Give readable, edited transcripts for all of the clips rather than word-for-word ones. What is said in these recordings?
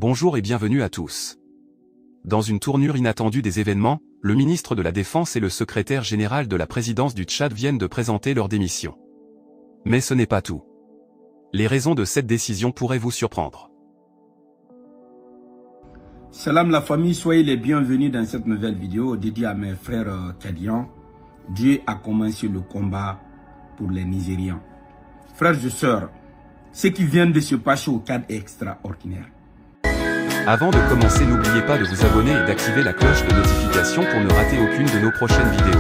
Bonjour et bienvenue à tous. Dans une tournure inattendue des événements, le ministre de la Défense et le secrétaire général de la présidence du Tchad viennent de présenter leur démission. Mais ce n'est pas tout. Les raisons de cette décision pourraient vous surprendre. Salam la famille, soyez les bienvenus dans cette nouvelle vidéo dédiée à mes frères tchadiens. Dieu a commencé le combat pour les Nigérians. Frères et sœurs, ce qui vient de se passer au Tchad est extraordinaire. Avant de commencer, n'oubliez pas de vous abonner et d'activer la cloche de notification pour ne rater aucune de nos prochaines vidéos.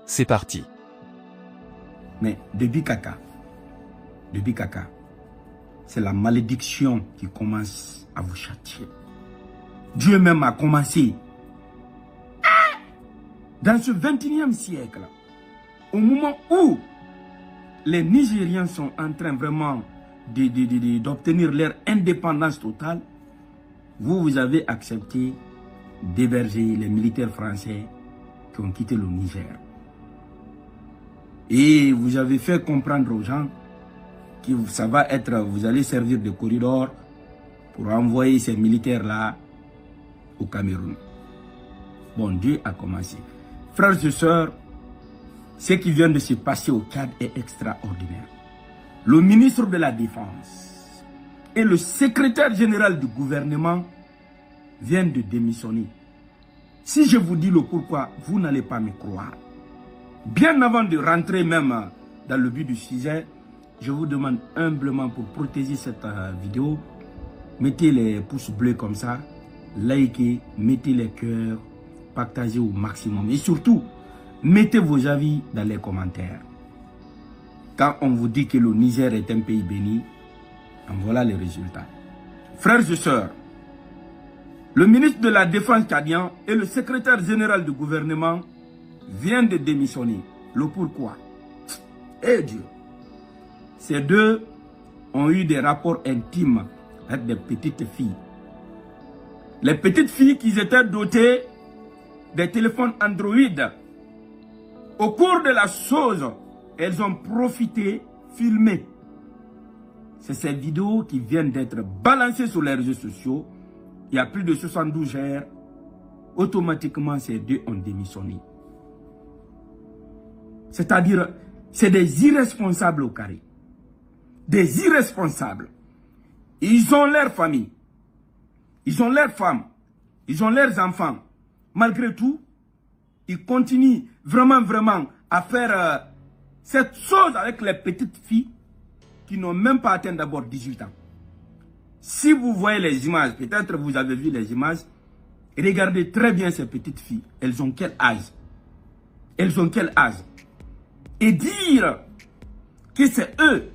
C'est parti. Mais depuis caca, c'est la malédiction qui commence à vous châtier. Dieu même a commencé. Dans ce 21e siècle, au moment où les Nigériens sont en train vraiment d'obtenir leur indépendance totale, vous avez accepté d'héberger les militaires français qui ont quitté le Niger. Et vous avez fait comprendre aux gens que ça va être, vous allez servir de corridor pour envoyer ces militaires-là au Cameroun. Bon, Dieu a commencé. Frères et sœurs, ce qui vient de se passer au Tchad est extraordinaire. Le ministre de la Défense et le secrétaire général du gouvernement viennent de démissionner. Si je vous dis le pourquoi, vous n'allez pas me croire. Bien avant de rentrer même dans le but du sujet, je vous demande humblement pour protéger cette vidéo, mettez les pouces bleus comme ça, likez, mettez les cœurs, partagez au maximum et surtout, mettez vos avis dans les commentaires. Quand on vous dit que le Niger est un pays béni, en voilà les résultats. Frères et sœurs, le ministre de la Défense tchadien et le secrétaire général du gouvernement viennent de démissionner. Le pourquoi? Eh Dieu! Ces deux ont eu des rapports intimes avec des petites filles. Les petites filles qui étaient dotées des téléphones Android. Au cours de la chose, elles ont profité, filmé. C'est ces vidéos qui viennent d'être balancées sur les réseaux sociaux. Il y a plus de 72 heures. Automatiquement, ces deux ont démissionné. C'est-à-dire, c'est des irresponsables au carré. Des irresponsables. Ils ont leur famille. Ils ont leurs femmes. Ils ont leurs enfants. Malgré tout, ils continuent vraiment à faire cette chose avec les petites filles qui n'ont même pas atteint d'abord 18 ans. Si vous voyez les images, peut-être vous avez vu les images, regardez très bien ces petites filles. Elles ont quel âge? Elles ont quel âge? Et dire que c'est eux,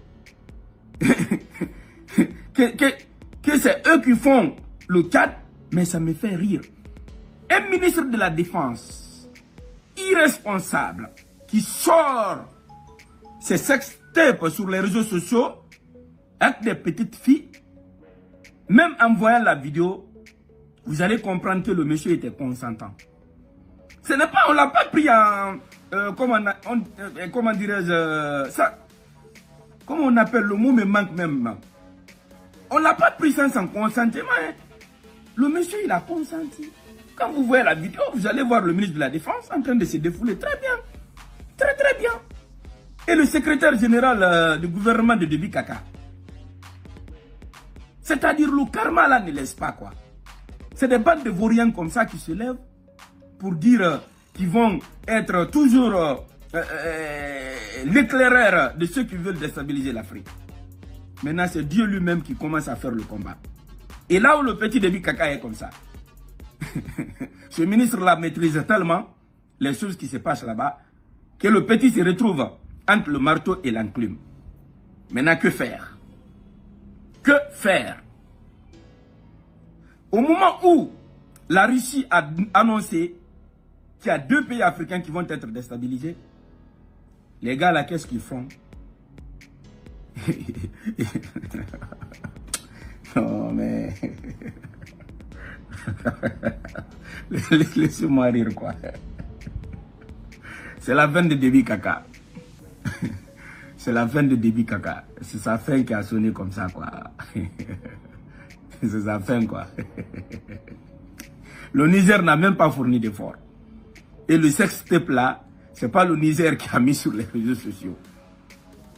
que c'est eux qui font le Tchad, mais ça me fait rire. Un ministre de la Défense, irresponsable, qui sort ses sextapes sur les réseaux sociaux avec des petites filles, même en voyant la vidéo, vous allez comprendre que le monsieur était consentant. Ce n'est pas, on l'a pas pris en, comment dirais-je, ça, comment on appelle, le mot me manque même. On l'a pas pris sans son consentement. Hein. Le monsieur, il a consenti. Quand vous voyez la vidéo, vous allez voir le ministre de la Défense en train de se défouler très bien. Très bien. Et le secrétaire général du gouvernement de Déby Kaka. C'est-à-dire le karma là ne laisse pas quoi. C'est des bandes de vauriens comme ça qui se lèvent pour dire qu'ils vont être toujours l'éclaireur de ceux qui veulent déstabiliser l'Afrique. Maintenant, c'est Dieu lui-même qui commence à faire le combat. Et là où le petit Déby Kaka est comme ça, ce ministre-là maîtrise tellement les choses qui se passent là-bas que le petit se retrouve entre le marteau et l'enclume. Maintenant, que faire? Que faire? Au moment où la Russie a annoncé qu'il y a 2 pays africains qui vont être déstabilisés, les gars là, qu'est-ce qu'ils font? Non mais... Laissez-moi rire quoi. C'est la fin de Déby Kaka. C'est la fin de Déby Kaka. C'est sa fin qui a sonné comme ça quoi. C'est sa fin, quoi. Le Niger n'a même pas fourni d'efforts. Et le sextape là, c'est pas le Niger qui a mis sur les réseaux sociaux.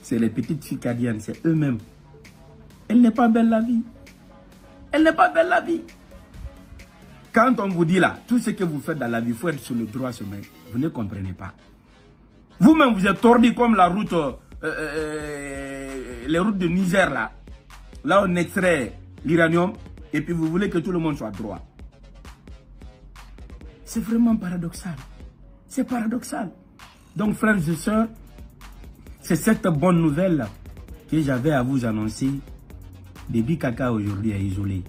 C'est les petites filles cadiennes, c'est eux-mêmes. Elle n'est pas belle la vie. Elle n'est pas belle la vie. Quand on vous dit là, tout ce que vous faites dans la vie, il faut être sur le droit chemin. Vous ne comprenez pas. Vous-même, vous êtes tordu comme la route, les routes de Niger là. Là, on extrait l'uranium et puis vous voulez que tout le monde soit droit. C'est vraiment paradoxal. C'est paradoxal. Donc, frères et sœurs, c'est cette bonne nouvelle que j'avais à vous annoncer. Déby Kaka aujourd'hui est isolé.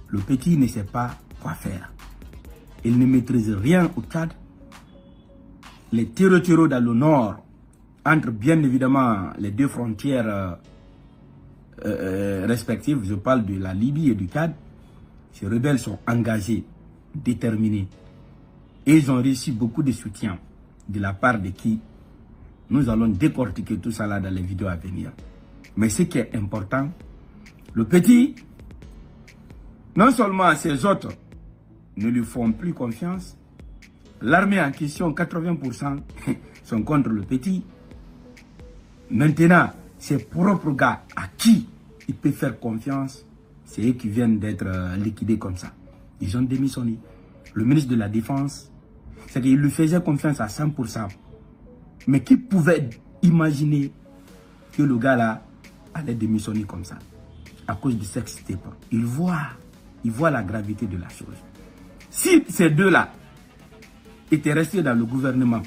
Le petit ne sait pas quoi faire. Il ne maîtrise rien au Tchad. Les terreaux dans le nord, entre bien évidemment les deux frontières respectives, je parle de la Libye et du Tchad, ces rebelles sont engagés, déterminés. Et ils ont reçu beaucoup de soutien de la part de qui nous allons décortiquer tout ça là dans les vidéos à venir. Mais ce qui est important, le petit, non seulement ses autres ne lui font plus confiance, l'armée en question, 80% sont contre le petit. Maintenant, ses propres gars à qui il peut faire confiance, c'est eux qui viennent d'être liquidés comme ça. Ils ont démissionné. Le ministre de la Défense, c'est qu'il lui faisait confiance à 100%. Mais qui pouvait imaginer que le gars là allait démissionner comme ça à cause du sextape? Il voit la gravité de la chose. Si ces deux-là étaient restés dans le gouvernement,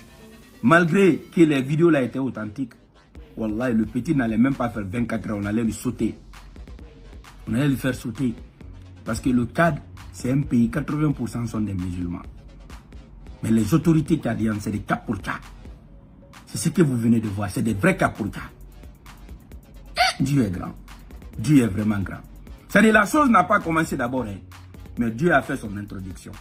malgré que les vidéos là étaient authentiques, wallah, le petit n'allait même pas faire 24 heures, on allait lui sauter. On allait lui faire sauter. Parce que le Tchad, c'est un pays, 80% sont des musulmans. Mais les autorités tchadiennes, c'est des Kapurka. C'est ce que vous venez de voir, c'est des vrais Kapurka. Dieu est grand. Dieu est vraiment grand. C'est-à-dire, la chose n'a pas commencé d'abord, hein, mais Dieu a fait son introduction.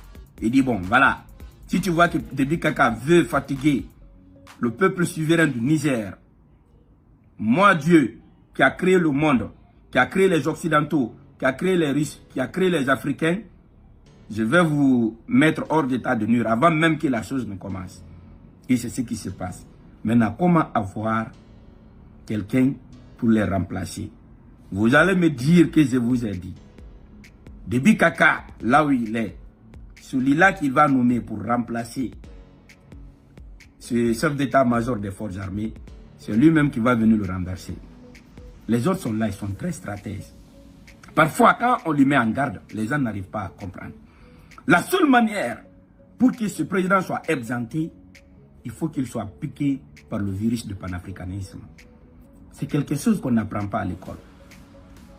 Il dit, bon, voilà, si tu vois que Déby Kaka veut fatiguer le peuple souverain du Niger, moi, Dieu, qui a créé le monde, qui a créé les Occidentaux, qui a créé les Russes, qui a créé les Africains, je vais vous mettre hors d'état de nuire avant même que la chose ne commence. Et c'est ce qui se passe. Maintenant, comment avoir quelqu'un pour les remplacer? Vous allez me dire que je vous ai dit. Déby Kaka, là où il est, celui-là qu'il va nommer pour remplacer ce chef d'état-major des forces armées, c'est lui-même qui va venir le renverser. Les autres sont là, ils sont très stratèges. Parfois, quand on lui met en garde, les gens n'arrivent pas à comprendre. La seule manière pour que ce président soit exempté, il faut qu'il soit piqué par le virus du panafricanisme. C'est quelque chose qu'on n'apprend pas à l'école.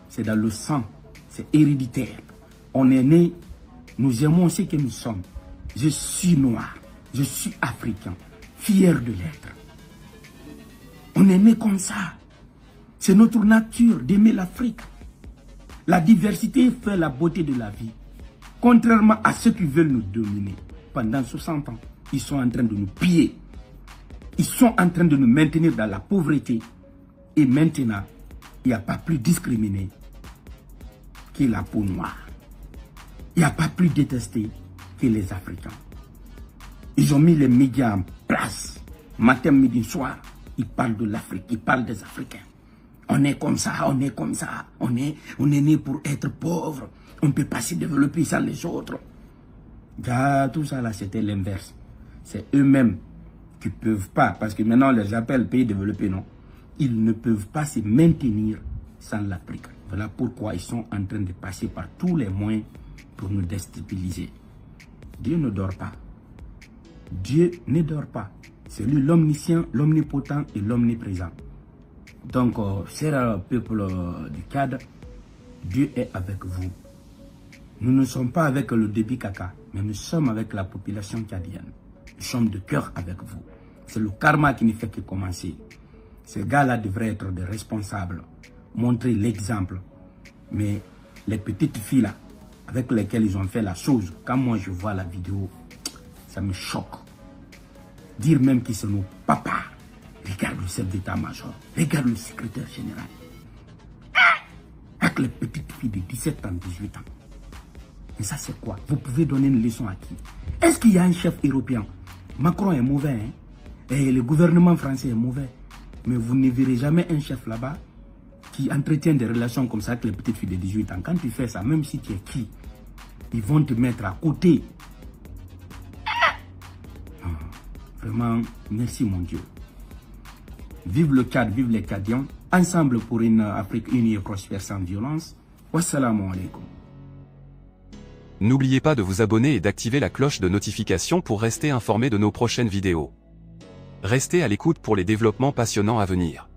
C'est dans le sang, c'est héréditaire. On est né, nous aimons ce que nous sommes. Je suis noir, je suis africain, fier de l'être. On est né comme ça. C'est notre nature d'aimer l'Afrique. La diversité fait la beauté de la vie. Contrairement à ceux qui veulent nous dominer, pendant 60 ans, ils sont en train de nous piller. Ils sont en train de nous maintenir dans la pauvreté. Et maintenant, il n'y a pas plus discriminé que la peau noire. Il n'y a pas plus détesté que les Africains. Ils ont mis les médias en place. Matin, midi, soir, ils parlent de l'Afrique, ils parlent des Africains. On est comme ça, on est comme ça. On est né pour être pauvre. On ne peut pas se développer sans les autres. Tout ça là, c'était l'inverse. C'est eux-mêmes qui ne peuvent pas, parce que maintenant on les appelle pays développés, non. Ils ne peuvent pas se maintenir sans l'Afrique. Voilà pourquoi ils sont en train de passer par tous les moyens pour nous déstabiliser. Dieu ne dort pas. Dieu ne dort pas. C'est lui l'omniscient, l'omnipotent et l'omniprésent. Donc, cher peuple du Tchad, Dieu est avec vous. Nous ne sommes pas avec le Déby Kaka, mais nous sommes avec la population tchadienne. Nous sommes de cœur avec vous. C'est le karma qui ne fait que commencer. Ces gars-là devraient être des responsables, montrer l'exemple. Mais les petites filles-là, avec lesquelles ils ont fait la chose, quand moi je vois la vidéo, ça me choque. Dire même qu'ils sont nos papas. Regarde le chef d'état-major, regarde le secrétaire général. À avec les petites filles de 17 ans, 18 ans. Et ça, c'est quoi? Vous pouvez donner une leçon à qui? Est-ce qu'il y a un chef européen? Macron est mauvais, hein? Et le gouvernement français est mauvais. Mais vous ne verrez jamais un chef là-bas qui entretient des relations comme ça avec les petites filles de 18 ans. Quand tu fais ça, même si tu es qui, ils vont te mettre à côté. Vraiment, merci mon Dieu. Vive le Tchad, vive les Tchadiens. Ensemble pour une Afrique unie et prospère sans violence. Wassalamu alaikum. N'oubliez pas de vous abonner et d'activer la cloche de notification pour rester informé de nos prochaines vidéos. Restez à l'écoute pour les développements passionnants à venir.